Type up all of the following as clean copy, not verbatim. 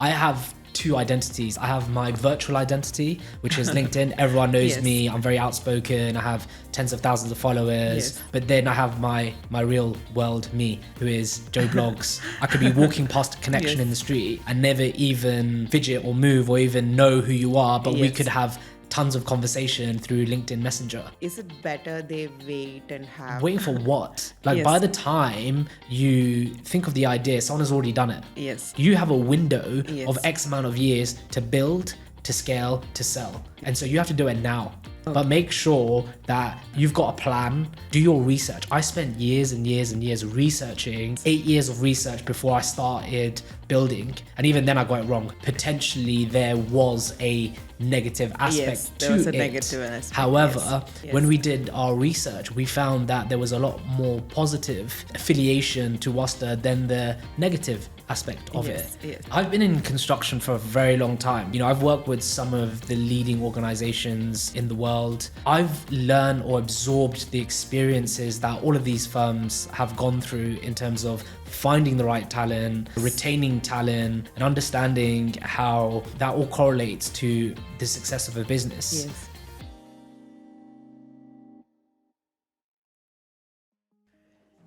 I have two identities. I have my virtual identity, which is LinkedIn. Everyone knows me. I'm very outspoken. I have tens of thousands of followers. But then I have my real world me, who is Joe Blogs. I could be walking past a connection in the street and never even fidget or move or even know who you are, but we could have tons of conversation through LinkedIn Messenger. Is it better they wait and have... Waiting for what? Like by the time you think of the idea, someone has already done it. Yes. You have a window of X amount of years to build, to scale, to sell. And so you have to do it now. But make sure that you've got a plan. Do your research. I spent years and years and years researching, 8 years of research before I started building. And even then I got it wrong. Potentially there was a negative aspect to it. However, when we did our research, we found that there was a lot more positive affiliation to Wasta than the negative aspect of it. I've been in construction for a very long time. You know, I've worked with some of the leading organizations in the world. I've learned or absorbed the experiences that all of these firms have gone through in terms of finding the right talent, retaining talent, and understanding how that all correlates to the success of a business.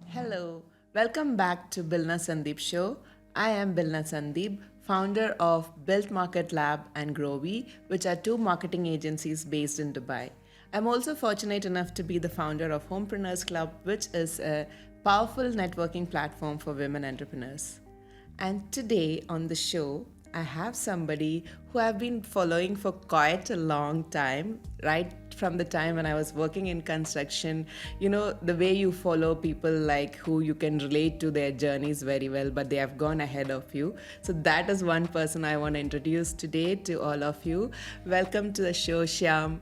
Hello, welcome back to Bilna Sandeep Show. I am Bilna Sandeep, founder of Built Market Lab and Growy, which are two marketing agencies based in Dubai. I'm also fortunate enough to be the founder of Homepreneurs Club, which is a powerful networking platform for women entrepreneurs. And today on the show, I have somebody who I've been following for quite a long time, right from the time when I was working in construction. You know, the way you follow people like who you can relate to their journeys very well, but they have gone ahead of you. So that is one person I want to introduce today to all of you. Welcome to the show, Shyam.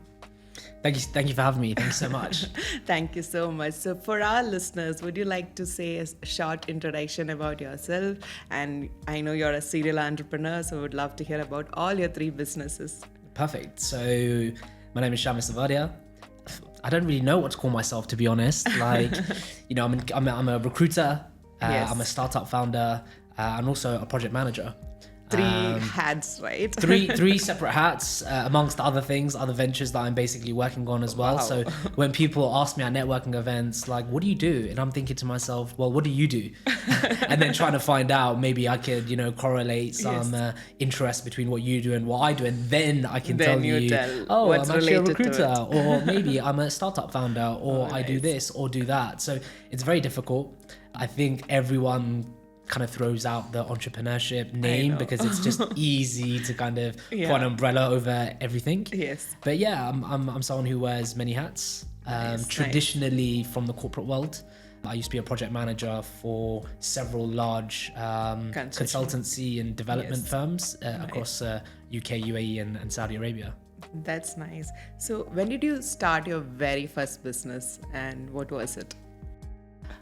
Thank you for having me. Thank you so much. Thank you so much. So for our listeners, would you like to say a short introduction about yourself? And I know you're a serial entrepreneur, so I would love to hear about all your three businesses. Perfect. So my name is Shyam Visavadia. I don't really know what to call myself, to be honest. Like, you know, I'm a recruiter. I'm a startup founder, and also a project manager. Three hats, right? three separate hats, amongst other things, other ventures that I'm basically working on as well. So when people ask me at networking events, like, what do you do? And I'm thinking to myself, well, what do you do? And then trying to find out, maybe I could, you know, correlate some interest between what you do and what I do. And then I can tell you, oh, I'm actually a recruiter, or maybe I'm a startup founder, or I do this or do that. So it's very difficult. I think everyone kind of throws out the entrepreneurship name because it's just easy to kind of put an umbrella over everything. But yeah, I'm someone who wears many hats. Traditionally from the corporate world. I used to be a project manager for several large consultancy and development firms across UK, UAE and Saudi Arabia. That's nice. So when did you start your very first business and what was it?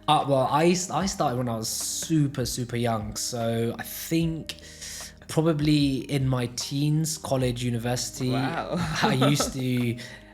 Well, I started when I was super young. So I think probably in my teens, college, university. Wow.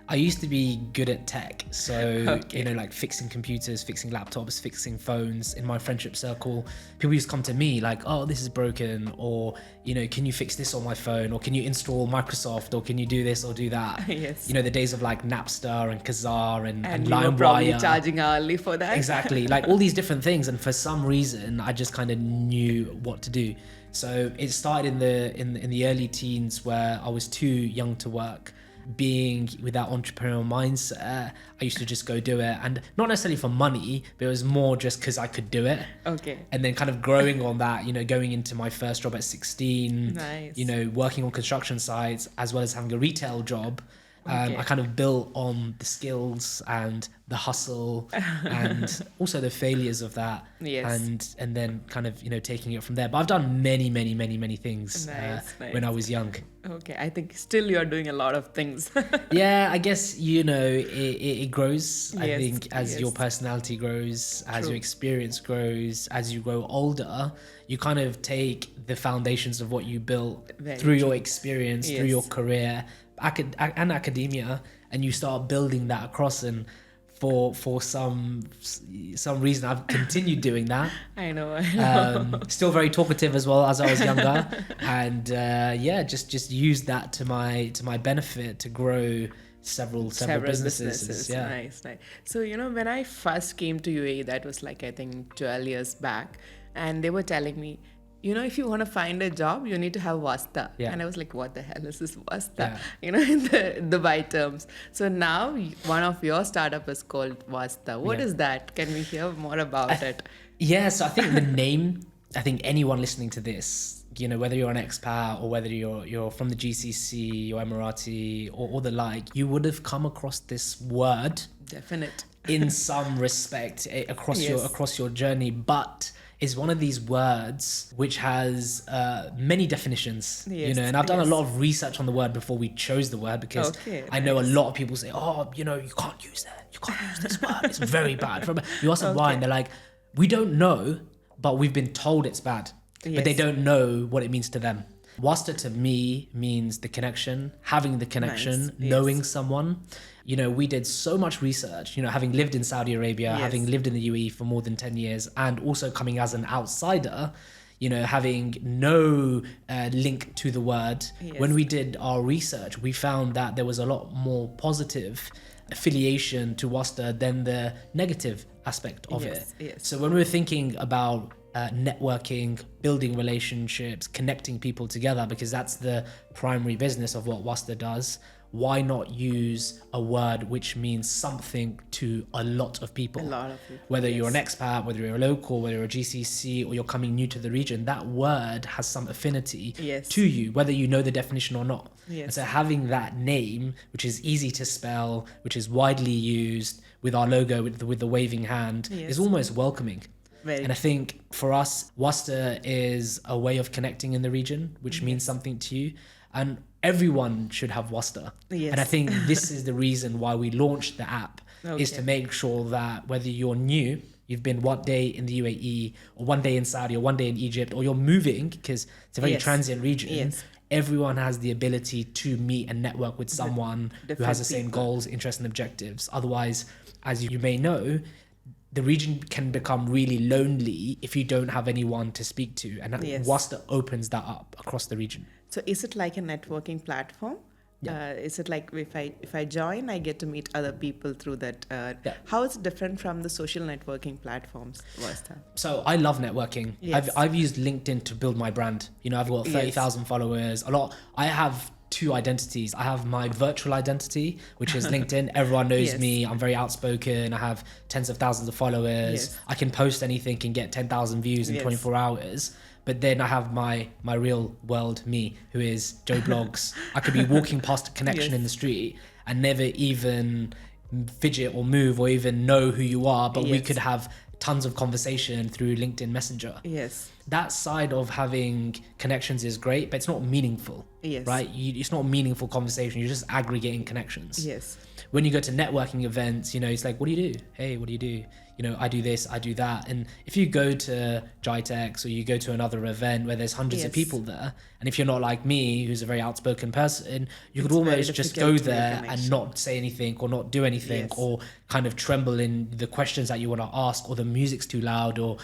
I used to be good at tech. So, you know, like fixing computers, fixing laptops, fixing phones. In my friendship circle, people used to come to me like, oh, this is broken. Or, you know, can you fix this on my phone? Or can you install Microsoft? Or can you do this or do that? You know, the days of like Napster and Kazaa and you were probably LimeWire. Charging hourly for that. Exactly. Like all these different things. And for some reason, I just kind of knew what to do. So it started in the early teens where I was too young to work. Being with that entrepreneurial mindset, I used to just go do it, and not necessarily for money, but it was more just because I could do it. And then kind of growing on that, you know, going into my first job at 16, you know, working on construction sites as well as having a retail job. I kind of built on the skills and the hustle and also the failures of that, and then kind of, you know, taking it from there. But I've done many things when I was young. I think still you're doing a lot of things. Yeah, I guess, you know, it grows. I think as your personality grows, as your experience grows, as you grow older, you kind of take the foundations of what you built through your experience, through your career and academia, and you start building that across. And for some reason I've continued doing that. I know. Still very talkative as well as I was younger, and just use that to my benefit to grow several businesses. Yeah. Nice. So when I first came to UAE, that was like I think 12 years back, and they were telling me, if you want to find a job, you need to have Wasta. Yeah. And I was like, what the hell is this Wasta? Yeah. In the Dubai terms. So now one of your startup is called Wasta. What is that? Can we hear more about it? Yeah, so I think the name, I think anyone listening to this, whether you're an expat or whether you're from the GCC or Emirati or the like, you would have come across this word. Definite. In some respect across your journey, but is one of these words which has many definitions, and I've done a lot of research on the word before we chose the word, because I know a lot of people say, you can't use that, you can't use this word, it's very bad. You ask them why, and they're like, we don't know, but we've been told it's bad, but they don't know what it means to them. Wasta to me means the connection, having the connection, knowing someone. We did so much research, having lived in Saudi Arabia, having lived in the UAE for more than 10 years, and also coming as an outsider, having no link to the word. When we did our research, we found that there was a lot more positive affiliation to Wasta than the negative aspect of it. So when we were thinking about networking, building relationships, connecting people together, because that's the primary business of what Wasta does, why not use a word which means something to a lot of people? Whether you're an expat, whether you're a local, whether you're a GCC, or you're coming new to the region, that word has some affinity to you, whether you know the definition or not. And so having that name, which is easy to spell, which is widely used, with our logo, with the waving hand, is almost welcoming. And I think for us, Wasta is a way of connecting in the region, which means something to you. And everyone should have Wasta. And I think this is the reason why we launched the app, is to make sure that whether you're new, you've been one day in the UAE, or one day in Saudi, or one day in Egypt, or you're moving, because it's a very transient region, everyone has the ability to meet and network with someone who has the same goals, interests, and objectives. Otherwise, as you may know, the region can become really lonely if you don't have anyone to speak to. And Wasta opens that up across the region. So is it like a networking platform? Is it like if I join, I get to meet other people through that? How is it different from the social networking platforms? Wasta? So I love networking. I've used LinkedIn to build my brand. I've got 30,000 followers. I have two identities. I have my virtual identity, which is LinkedIn. Everyone knows me. I'm very outspoken. I have tens of thousands of followers. I can post anything and get 10,000 views in 24 hours. But then I have my real world me, who is Joe Blogs. I could be walking past a connection in the street and never even fidget or move or even know who you are, but we could have tons of conversation through LinkedIn Messenger. That side of having connections is great, but it's not meaningful, right? It's not a meaningful conversation. You're just aggregating connections. When you go to networking events, it's like, what do you do? Hey, what do you do? I do this, I do that. And if you go to GITEX or you go to another event where there's hundreds of people there, and if you're not like me, who's a very outspoken person, you could almost just go there and not say anything or not do anything, or kind of tremble in the questions that you want to ask, or the music's too loud, or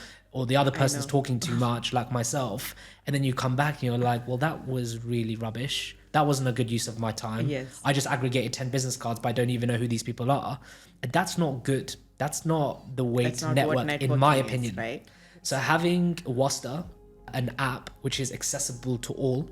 the other person's talking too much, like myself. And then you come back and you're like, well, that was really rubbish. That wasn't a good use of my time. I just aggregated 10 business cards, but I don't even know who these people are. And that's not good. That's not the way to network, in my opinion. Right? So having Wasta, an app which is accessible to all,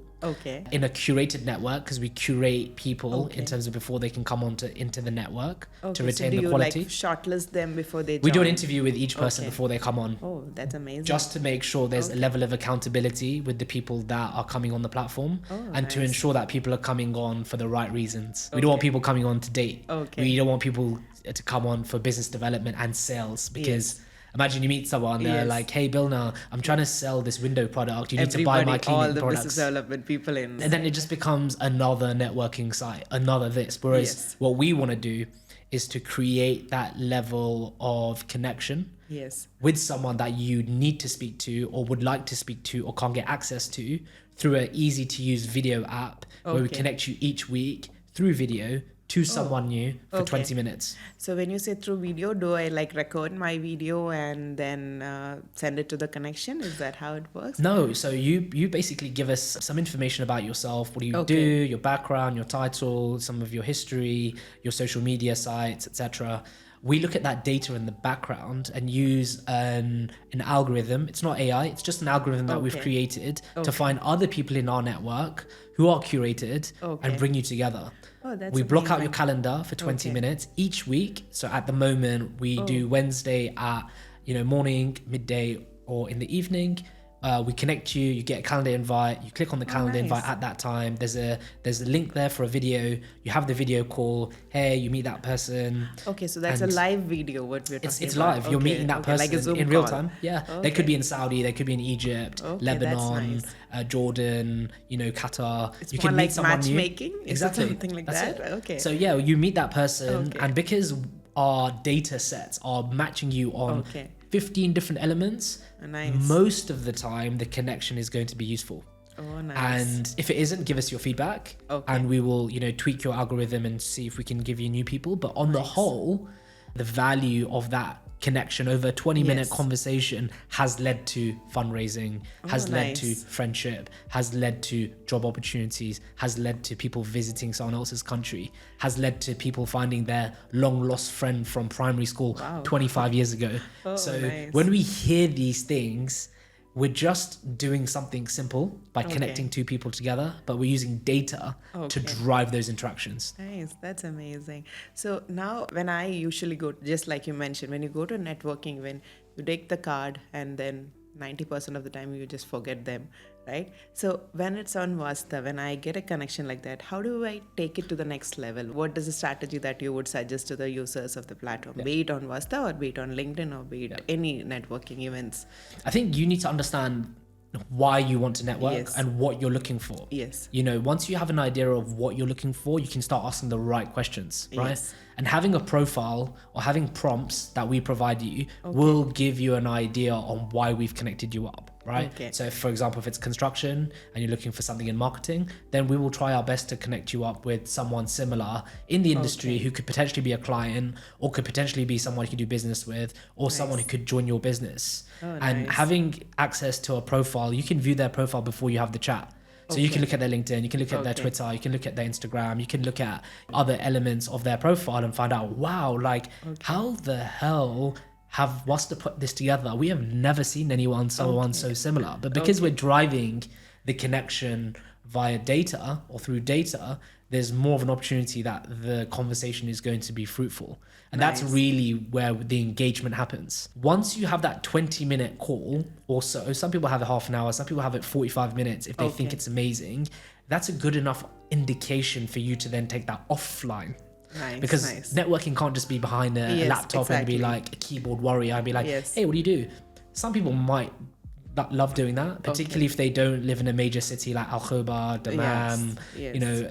in a curated network, because we curate people in terms of before they can come into the network to retain the quality. Like shortlist them before they join? We do an interview with each person before they come on. Oh, that's amazing. Just to make sure there's a level of accountability with the people that are coming on the platform, and to ensure that people are coming on for the right reasons. We don't want people coming on to date. We don't want people to come on for business development and sales, because imagine you meet someone, they're like, hey, Bilna, I'm trying to sell this window product. You need to buy my cleaning products. All the business development people in. And then it just becomes another networking site, another this. Whereas what we want to do is to create that level of connection with someone that you need to speak to, or would like to speak to, or can't get access to, through an easy to use video app where we connect you each week through video to someone new for Okay. 20 minutes. So when you say through video, do I like record my video and then send it to the connection? Is that how it works? No, so you basically give us some information about yourself. What do you do, your background, your title, some of your history, your social media sites, etc. We look at that data in the background and use an algorithm. It's not AI, it's just an algorithm that we've created to find other people in our network who are curated and bring you together. Oh, that's We block out amazing. your calendar for 20 minutes each week. So at the moment, we do Wednesday at morning, midday, or in the evening. We connect you. You get a calendar invite. You click on the calendar invite at that time. There's a link there for a video. You have the video call. Hey, you meet that person. Okay, so that's a live video. What we're talking It's about. live. You're meeting that person like a Zoom in real call. time. Yeah, they could be in Saudi. They could be in Egypt, Lebanon, Jordan. Qatar. It's you more can like meet someone new. matchmaking. Is it Exactly. something like That's that? it. Okay. So yeah, you meet that person, and because our data sets are matching you on 15 different elements, Nice. most of the time the connection is going to be useful. Oh, nice. And if it isn't, give us your feedback, and we will tweak your algorithm and see if we can give you new people. But on the whole, the value of that connection over a 20-minute conversation has led to fundraising, has led to friendship, has led to job opportunities, has led to people visiting someone else's country, has led to people finding their long lost friend from primary school 25 years ago. When we hear these things, we're just doing something simple by connecting two people together, but we're using data to drive those interactions. Nice, that's amazing. So now when I usually go, just like you mentioned, when you go to networking, when you take the card and then 90% of the time you just forget them, right? So when it's on Wasta, when I get a connection like that, how do I take it to the next level? What is the strategy that you would suggest to the users of the platform? Be it on Wasta or be it on LinkedIn or be it any networking events? I think you need to understand why you want to network and what you're looking for. Yes. Once you have an idea of what you're looking for, you can start asking the right questions, right? Yes. And having a profile or having prompts that we provide you will give you an idea on why we've connected you up, right? So if, for example, if it's construction and you're looking for something in marketing, then we will try our best to connect you up with someone similar in the industry who could potentially be a client or could potentially be someone you could do business with or someone who could join your business. And having access to a profile, you can view their profile before you have the chat. So you can look at their LinkedIn, you can look at their Twitter, you can look at their Instagram, you can look at other elements of their profile and find out, wow, how the hell have Wasta put this together? We have never seen anyone so similar. But because we're driving the connection via data or through data, there's more of an opportunity that the conversation is going to be fruitful. And that's really where the engagement happens. Once you have that 20-minute call or so, some people have it half an hour, some people have it 45 minutes if they think it's amazing. That's a good enough indication for you to then take that offline. Because networking can't just be behind a laptop and be like a keyboard warrior and be like, hey, what do you do? Some people might love doing that, particularly if they don't live in a major city like Al Khobar, Dammam,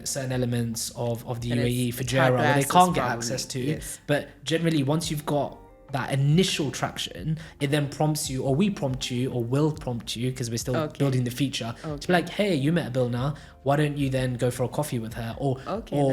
certain elements of the UAE, Fujairah, where they can't get access to. But generally, once you've got that initial traction, it then prompts you, or we prompt you, or will prompt you, because we're still building the feature, to be like, hey, you met Bilna, why don't you then go for a coffee with her? Or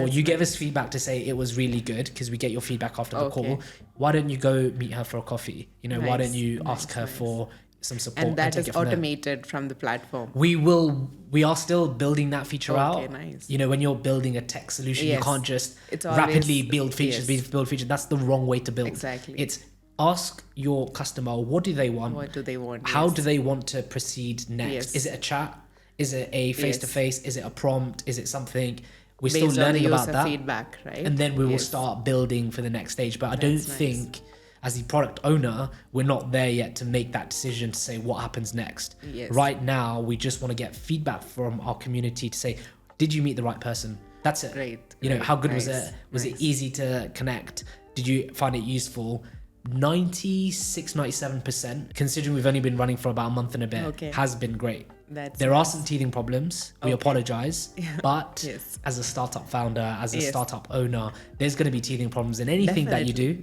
you give us feedback to say it was really good, because we get your feedback after the call. Why don't you go meet her for a coffee? Why don't you ask her for some support? And that is automated from the platform. We are still building that feature out. Nice. When you're building a tech solution, you can't just rapidly build features, build features. That's the wrong way to build. Exactly. It's ask your customer, what do they want? What do they want? How do they want to proceed next? Is it a chat? Is it a face-to-face? Is it a prompt? Is it something? We're still learning about that. Feedback, right? And then we will start building for the next stage. But I don't think, as the product owner, we're not there yet to make that decision to say what happens next. Right now, we just want to get feedback from our community to say, did you meet the right person? That's it. Great. How good was it? Was it easy to connect? Did you find it useful? 96-97%, considering we've only been running for about a month and a bit, has been great. There are some teething problems. We apologize, but as a startup founder, as a startup owner, there's going to be teething problems in anything that you do.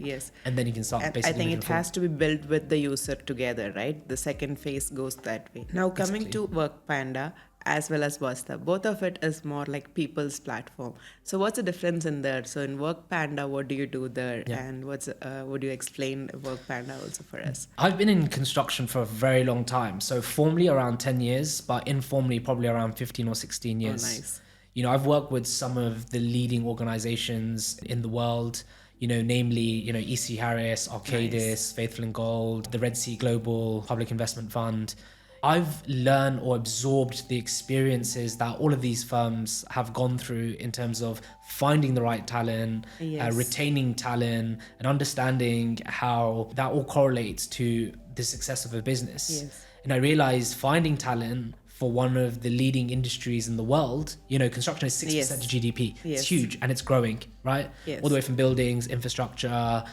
And then you can start basically. I think it has to be built with the user together, right? The second phase goes that way. Now coming to WorkPanda, as well as Wasta. Both of it is more like people's platform. So what's the difference in there? So in WorkPanda, what do you do there? Yeah. And would you explain WorkPanda also for us? I've been in construction for a very long time. So formally around 10 years, but informally probably around 15 or 16 years. Oh, nice. You know, I've worked with some of the leading organizations in the world, you know, namely, you know, EC Harris, Arcadis, Nice. Faithful and Gold, the Red Sea Global Public Investment Fund. I've learned or absorbed the experiences that all of these firms have gone through in terms of finding the right talent, Yes. retaining talent, and understanding how that all correlates to the success of a business. Yes. And I realized finding talent for one of the leading industries in the world, you know, construction is 6% Yes. of GDP. Yes. It's huge and it's growing, right? Yes. All the way from buildings, infrastructure,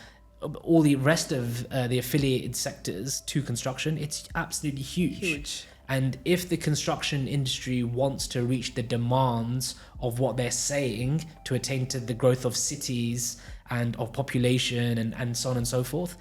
all the rest of the affiliated sectors to construction. It's absolutely huge. Huge. And if the construction industry wants to reach the demands of what they're saying to attain to the growth of cities and of population and so on and so forth,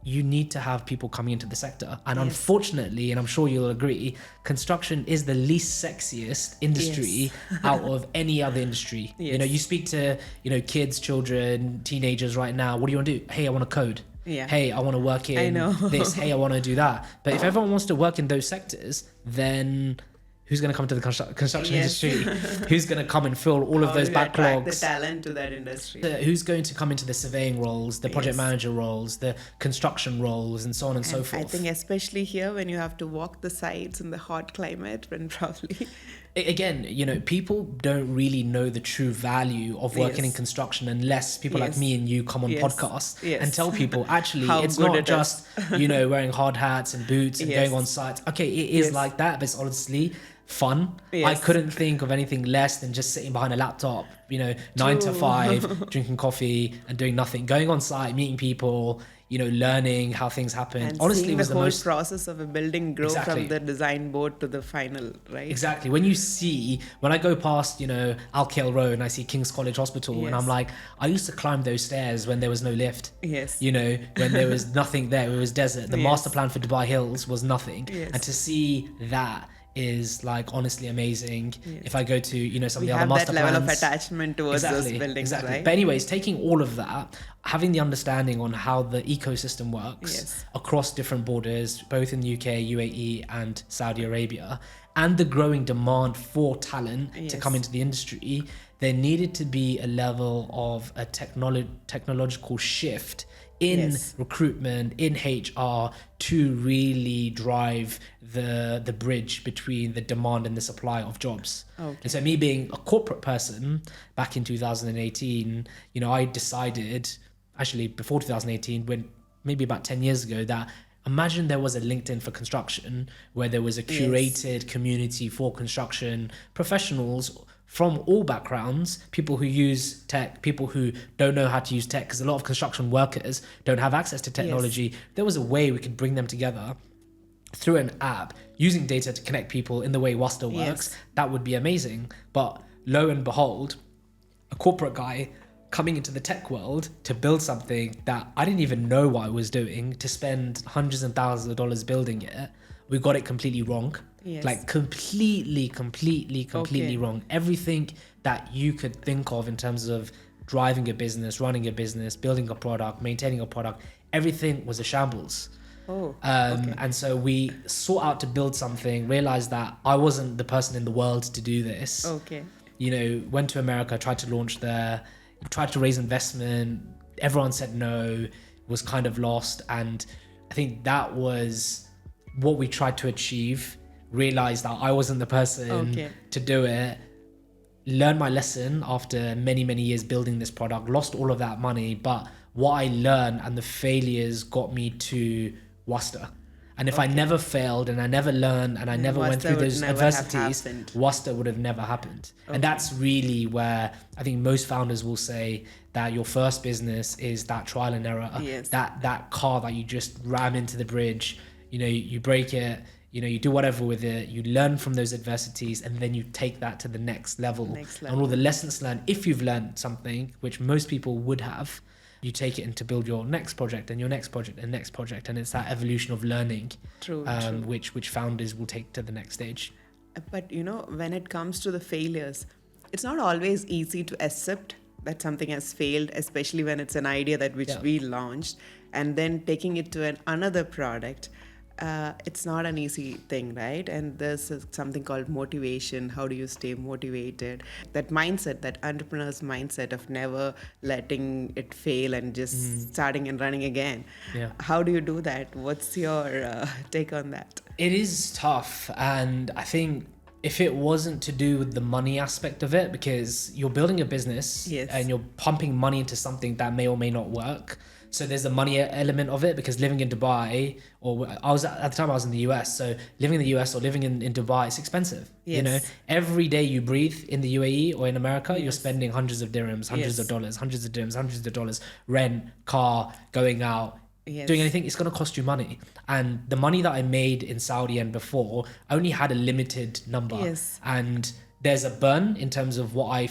you need to have people coming into the sector. And Yes. unfortunately, and I'm sure you'll agree, construction is the least sexiest industry out of any other industry. You Yes. know, you speak to, you know, kids, children, teenagers right now. What do you want to do? Hey, I want to code. Yeah. Hey, I want to work in know. this. Hey, I want to do that. But if everyone wants to work in those sectors, then who's going to come to the construction Yes. industry? Who's going to come and fill all of How those do you attract the backlogs? talent to that industry? Who's going to come into the surveying roles, the project Yes. manager roles, the construction roles, and so on and so And forth? I think especially here when you have to walk the sites in the hot climate, when probably Again, you know, people don't really know the true value of working Yes. in construction unless people like Yes. me and you come on Yes. podcasts Yes. and tell people actually How it's good not it just, you know, wearing hard hats and boots and Yes. going on sites. Okay, it is Yes. like that, but it's honestly fun. I Yes. couldn't think of anything less than just sitting behind a laptop, you know, 9 to True. 5, drinking coffee and doing nothing, going on site, meeting people, you know, learning how things happen. and Honestly, seeing it was the the whole most process of a building grow Exactly. from the design board to the final, right? Exactly. When I go past, you know, Alkale Road and I see King's College Hospital and Yes. I'm like, I used to climb those stairs when there was no lift. Yes. You know, when there was nothing there, it was desert. The Yes. master plan for Dubai Hills was nothing. Yes. And to see that is like honestly amazing. Yes. If I go to, you know, some We of the have other that master level plans. of attachment towards those buildings, right? But anyways, taking all of that, having the understanding on how the ecosystem works Yes. across different borders, both in the UK, UAE, and Saudi Arabia, and the growing demand for talent to Yes. come into the industry, there needed to be a level of a technological shift in Yes. recruitment, in HR, to really drive the bridge between the demand and the supply of jobs. Okay. And so me being a corporate person back in 2018, you know, I decided, actually before 2018, when maybe about 10 years ago, that imagine there was a LinkedIn for construction where there was a curated community for construction professionals from all backgrounds, people who use tech, people who don't know how to use tech, because a lot of construction workers don't have access to technology. There was a way we could bring them together through an app using data to connect people in the way Wasta works. Yes. That would be amazing. But lo and behold, a corporate guy coming into the tech world to build something that I didn't even know what I was doing, to spend hundreds and thousands of dollars building it, we got it completely wrong. Yes. Like completely Okay. wrong. Everything that you could think of in terms of driving a business, running a business, building a product, maintaining a product, everything was a shambles. Oh, okay. And so we sought out to build something, realized that I wasn't the person in the world to do this. Okay. You know, went to America, tried to launch there, tried to raise investment. Everyone said no, was kind of lost. And I think that was what we tried to achieve. Realized that I wasn't the person Okay. to do it. Learned my lesson after many years building this product, lost all of that money. But what I learned and the failures got me to Wasta. And if I never failed and I never learned and I never went Wasta through would those never have adversities, happened. Wasta would have never happened. And that's really where I think most founders will say that your first business is that trial and error. Yes. That car that you just ram into the bridge, you know, you break it, you know, you do whatever with it, you learn from those adversities, and then you take that to the next level. Next And level. all the lessons learned, if you've learned something, which most people would have, you take it in to build your next project and your next project and next project. And it's that evolution of learning, True. which founders will take to the next stage. But when it comes to the failures, it's not always easy to accept that something has failed, especially when it's an idea that which we launched and then taking it to another product. It's not an easy thing, right? And there's something called motivation. How do you stay motivated? That mindset, that entrepreneur's mindset of never letting it fail and just starting and running again. Yeah. How do you do that? What's your take on that? It is tough, and I think if it wasn't to do with the money aspect of it, because you're building a business and you're pumping money into something that may or may not work. So there's the money element of it, because living in Dubai, or I was at the time I was in the US, so living in the US or living in Dubai, it's expensive. Every day you breathe in the UAE or in America, you're spending hundreds of dirhams, hundreds of dollars, hundreds of dirhams, hundreds of dollars, rent, car, going out, doing anything. It's going to cost you money. And the money that I made in Saudi and before, I only had a limited number. And there's a burn in terms of what I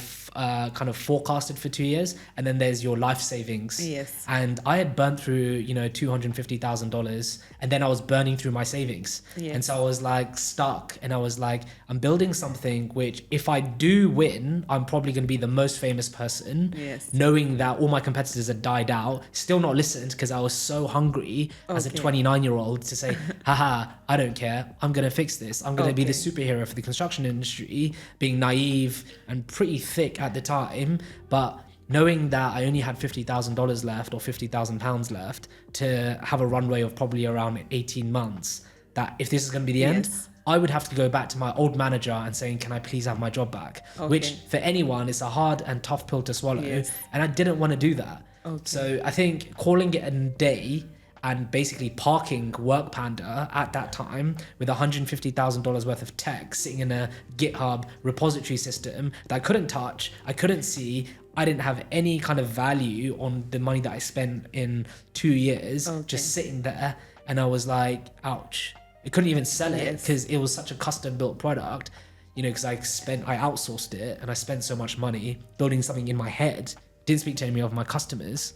kind of forecasted for 2 years, and then there's your life savings. And I had burnt through $250,000, and then I was burning through my savings. And so I was like stuck, and I was like, I'm building something which, if I do win, I'm probably going to be the most famous person, knowing that all my competitors had died out, still not listened, because I was so hungry as a 29-year-old to say, haha, I don't care, I'm going to fix this, I'm going to be the superhero for the construction industry, being naive and pretty thick at the time, but knowing that I only had $50,000 left or £50,000 left to have a runway of probably around 18 months, that if this is going to be the end, I would have to go back to my old manager and saying, can I please have my job back? Which for anyone is a hard and tough pill to swallow. And I didn't want to do that. So I think calling it a day and basically parking WorkPanda at that time with $150,000 worth of tech sitting in a GitHub repository system that I couldn't touch, I couldn't see, I didn't have any kind of value on the money that I spent in 2 years just sitting there. And I was like, ouch. I couldn't even sell it because it was such a custom built product, because I outsourced it and I spent so much money building something in my head, didn't speak to any of my customers,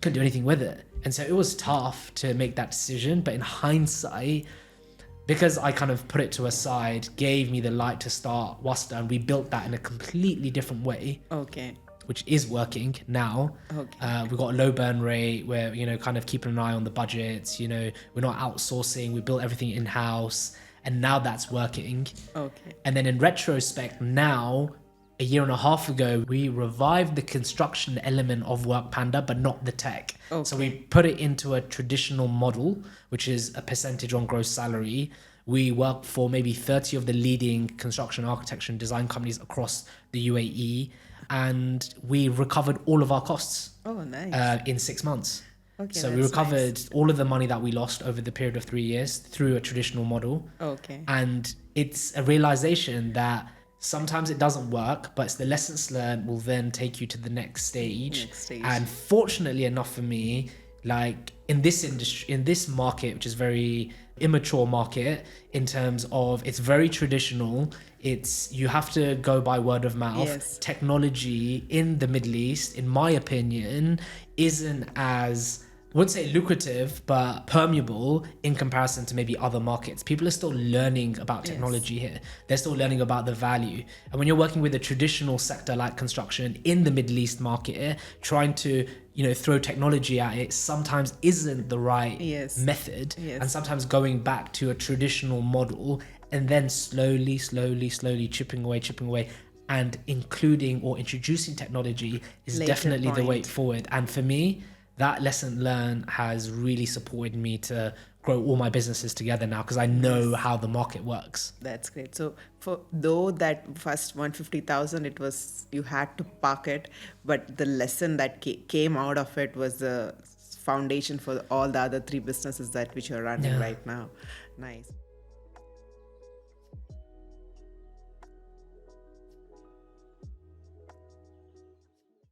couldn't do anything with it. And so it was tough to make that decision. But in hindsight, because I kind of put it to a side, gave me the light to start Wasta, and we built that in a completely different way. Which is working now. We've got a low burn rate. We're, kind of keeping an eye on the budgets. We're not outsourcing. We built everything in-house, and now that's working. And then in retrospect, now, a year and a half ago, we revived the construction element of WorkPanda, but not the tech. So we put it into a traditional model, which is a percentage on gross salary. We work for maybe 30 of the leading construction, architecture, and design companies across the UAE. And we recovered all of our costs in 6 months. So we recovered all of the money that we lost over the period of 3 years through a traditional model. And it's a realization that sometimes it doesn't work, but it's the lessons learned will then take you to the next stage. And fortunately enough for me, like in this industry, in this market, which is very immature market in terms of it's very traditional, you have to go by word of mouth. Technology in the Middle East, in my opinion, isn't as, I wouldn't say lucrative, but permeable in comparison to maybe other markets. People are still learning about technology here. They're still learning about the value. And when you're working with a traditional sector like construction in the Middle East market, trying to throw technology at it sometimes isn't the right method. And sometimes going back to a traditional model and then slowly chipping away and including or introducing technology is definitely the way forward. And for me, that lesson learned has really supported me to grow all my businesses together now, because I know how the market works. That's great. So though that first 150,000, it was, you had to park it, but the lesson that came out of it was the foundation for all the other 3 businesses which you're running right now. Nice.